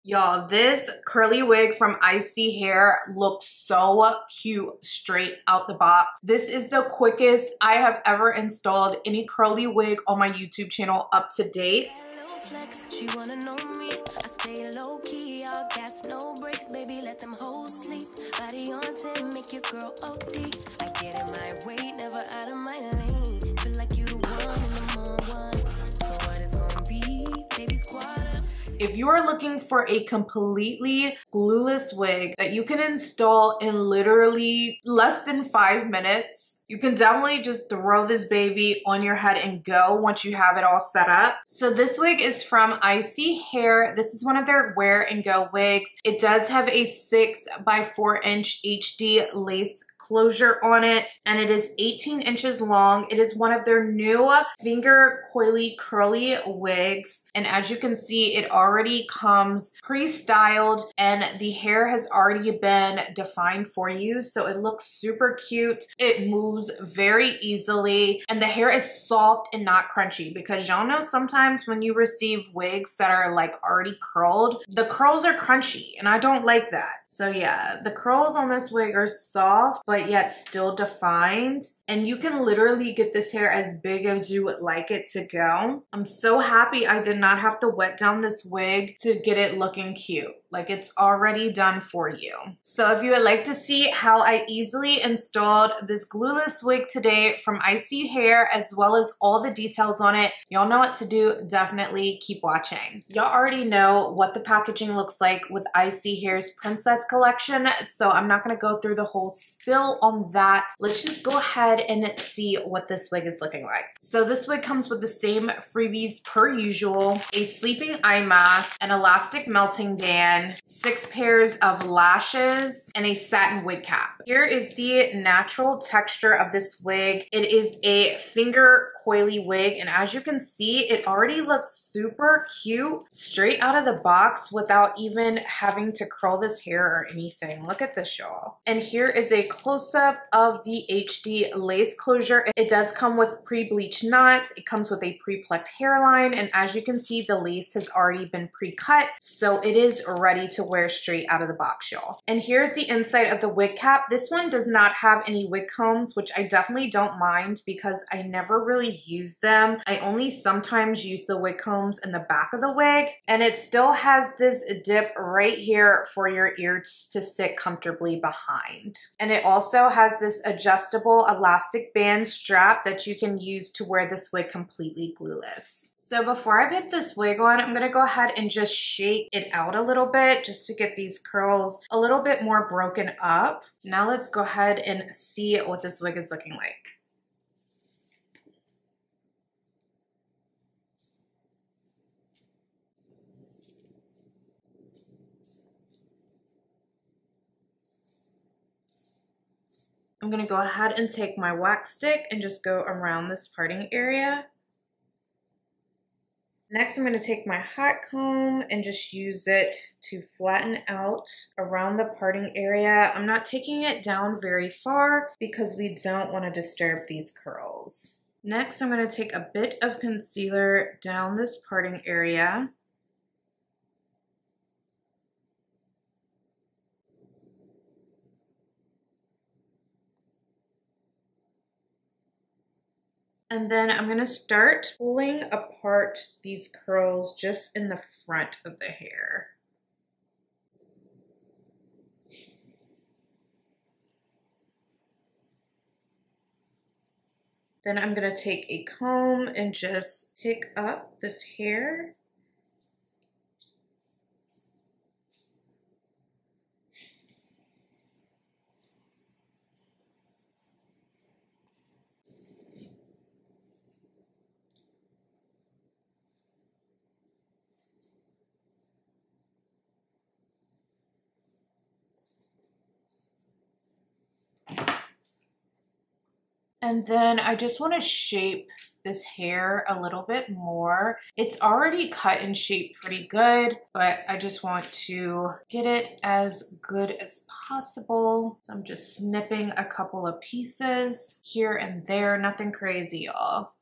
Y'all, this curly wig from ISEE Hair looks so cute straight out the box. This is the quickest I have ever installed any curly wig on my YouTube channel up to date. She wanna know me. I stay low key, all gas, no brakes, baby. Let them hoes sleep. Body on 10, make your girl OD. I get in my way, never out of my lane. Feel like you the one and the more one. So what it's gonna be, baby, squad up. If you are looking for a completely glueless wig that you can install in literally less than 5 minutes, you can definitely just throw this baby on your head and go once you have it all set up. So this wig is from ISEE Hair. This is one of their wear and go wigs. It does have a 6 by 4 inch HD lace closure on it, and it is 18 inches long. It is one of their new finger coily curly wigs, and as you can see, it already comes pre-styled and the hair has already been defined for you, so it looks super cute. It moves very easily and the hair is soft and not crunchy, because y'all know sometimes when you receive wigs that are like already curled, the curls are crunchy and I don't like that. So yeah, the curls on this wig are soft, but yet still defined. And you can literally get this hair as big as you would like it to go. I'm so happy I did not have to wet down this wig to get it looking cute. Like, it's already done for you. So if you would like to see how I easily installed this glueless wig today from ISEE Hair, as well as all the details on it, y'all know what to do. Definitely keep watching. Y'all already know what the packaging looks like with ISEE Hair's Princess collection, so I'm not gonna go through the whole spill on that. Let's just go ahead and see what this wig is looking like. So this wig comes with the same freebies per usual: a sleeping eye mask, an elastic melting band, 6 pairs of lashes, and a satin wig cap. Here is the natural texture of this wig. It is a finger coily wig, and as you can see, it already looks super cute straight out of the box without even having to curl this hair or anything. Look at this, y'all. And here is a close-up of the HD lace closure. It does come with pre-bleached knots. It comes with a pre-plucked hairline, and as you can see, the lace has already been pre-cut, so it is ready to wear straight out of the box, y'all. And here's the inside of the wig cap. This one does not have any wig combs, which I definitely don't mind because I never really use them. I only sometimes use the wig combs in the back of the wig, and it still has this dip right here for your ears to sit comfortably behind. And it also has this adjustable elastic band strap that you can use to wear this wig completely glueless. So before I put this wig on, I'm gonna go ahead and just shake it out a little bit just to get these curls a little bit more broken up. Now let's go ahead and see what this wig is looking like. I'm gonna go ahead and take my wax stick and just go around this parting area. Next, I'm going to take my hot comb and just use it to flatten out around the parting area. I'm not taking it down very far because we don't want to disturb these curls. Next, I'm going to take a bit of concealer down this parting area. And then I'm going to start pulling apart these curls just in the front of the hair. Then I'm going to take a comb and just pick up this hair. And then I just want to shape this hair a little bit more. It's already cut and shaped pretty good, but I just want to get it as good as possible. So I'm just snipping a couple of pieces here and there, nothing crazy, y'all.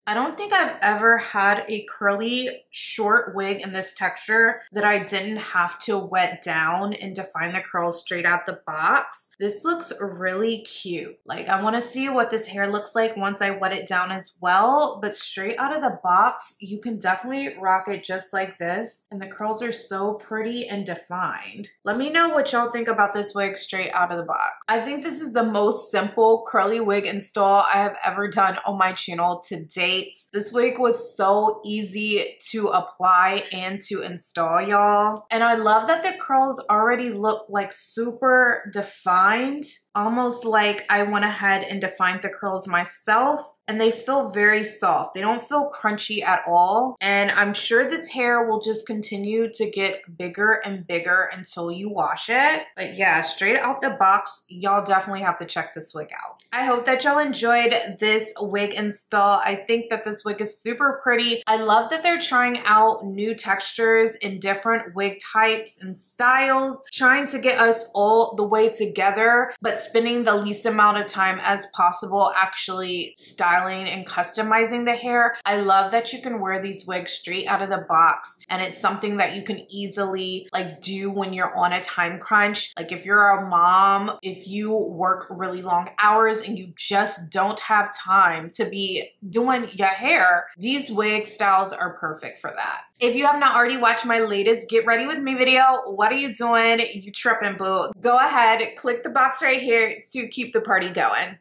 I don't think I've ever had a curly short wig in this texture that I didn't have to wet down and define the curls straight out the box. This looks really cute. Like, I want to see what this hair looks like once I wet it down as well, but straight out of the box, you can definitely rock it just like this, and the curls are so pretty and defined. Let me know what y'all think about this wig straight out of the box. I think this is the most simple curly wig install I have ever done on my channel to date. This wig was so easy to apply and to install, y'all. And I love that the curls already look like super defined, almost like I went ahead and defined the curls myself. And they feel very soft. They don't feel crunchy at all. And I'm sure this hair will just continue to get bigger and bigger until you wash it. But yeah, straight out the box, y'all definitely have to check this wig out. I hope that y'all enjoyed this wig install. I think that this wig is super pretty. I love that they're trying out new textures in different wig types and styles, trying to get us all the way together, but spending the least amount of time as possible actually styling and customizing the hair. I love that you can wear these wigs straight out of the box, and it's something that you can easily like do when you're on a time crunch. Like if you're a mom, if you work really long hours and you just don't have time to be doing your hair, these wig styles are perfect for that. If you have not already watched my latest Get Ready With Me video, what are you doing? You tripping, boo. Go ahead, click the box right here to keep the party going.